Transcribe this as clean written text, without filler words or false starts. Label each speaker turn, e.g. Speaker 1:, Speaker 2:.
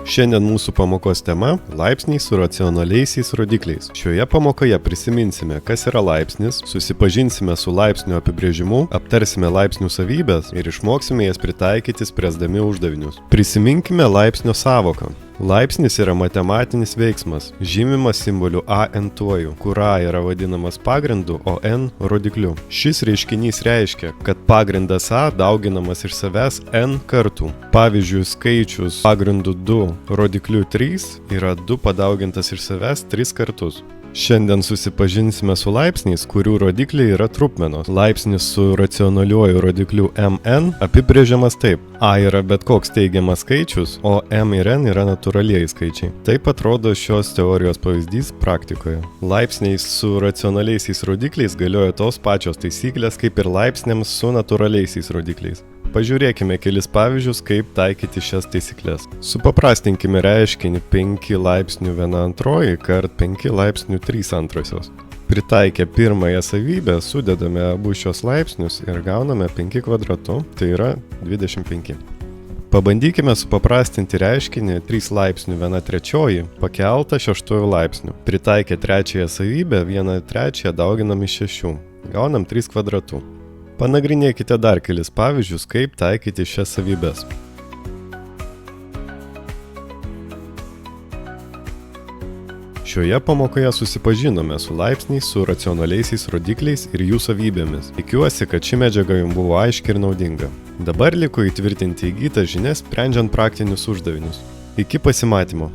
Speaker 1: Šiandien mūsų pamokos tema – laipsniai su racionaliaisiais rodikliais. Šioje pamokoje prisiminsime, kas yra laipsnis, susipažinsime su laipsnių apibrėžimu, aptarsime laipsnių savybes ir išmoksime jas pritaikyti spręsdami uždavinius. Prisiminkime laipsnio sąvoką. Laipsnis yra matematinis veiksmas, žymimas simboliu a n-tuoju, kur a yra vadinamas pagrindu, o n rodikliu. Šis reiškinys reiškia, kad pagrindas a dauginamas iš savęs n kartų. Pavyzdžiui, skaičius pagrindu 2, rodikliu 3 yra 2 padaugintas iš savęs 3 kartus. Šiandien susipažinsime su laipsniais, kurių rodikliai yra trupmenos. Laipsnis su racionaliuoju rodikliu mn apibrėžiamas taip. A yra bet koks teigiamas skaičius, o m ir n yra natūralieji skaičiai. Taip atrodo šios teorijos pavyzdys praktikoje. Laipsniais su racionaliaisiais rodikliais galioja tos pačios taisyklės kaip ir laipsniams su natūraliaisiais rodikliais. Pažiūrėkime kelis pavyzdžius, kaip taikyti šias taisyklės. Supaprastinkime reiškinį 5 laipsnių 1/2 kart 5 laipsnių 3/2. Pritaikę pirmąją savybę, sudedame abu šios laipsnius ir gauname 5 kvadratu, tai yra 25. Pabandykime supaprastinti reiškinį 3 laipsnių 1/3 pakeltą 6 laipsnių. Pritaikę trečiąją savybę 1/3 dauginam iš 6. Gaunam 3 kvadratu. Panagrinėkite dar kelis pavyzdžius, kaip taikyti šias savybes. Šioje pamokoje susipažinome su laipsniais, su racionaliaisiais rodikliais ir jų savybėmis. Tikiuosi, kad ši medžiaga jums buvo aiški ir naudinga. Dabar liko įtvirtinti įgytas žinias, sprendžiant praktinius uždavinius. Iki pasimatymo.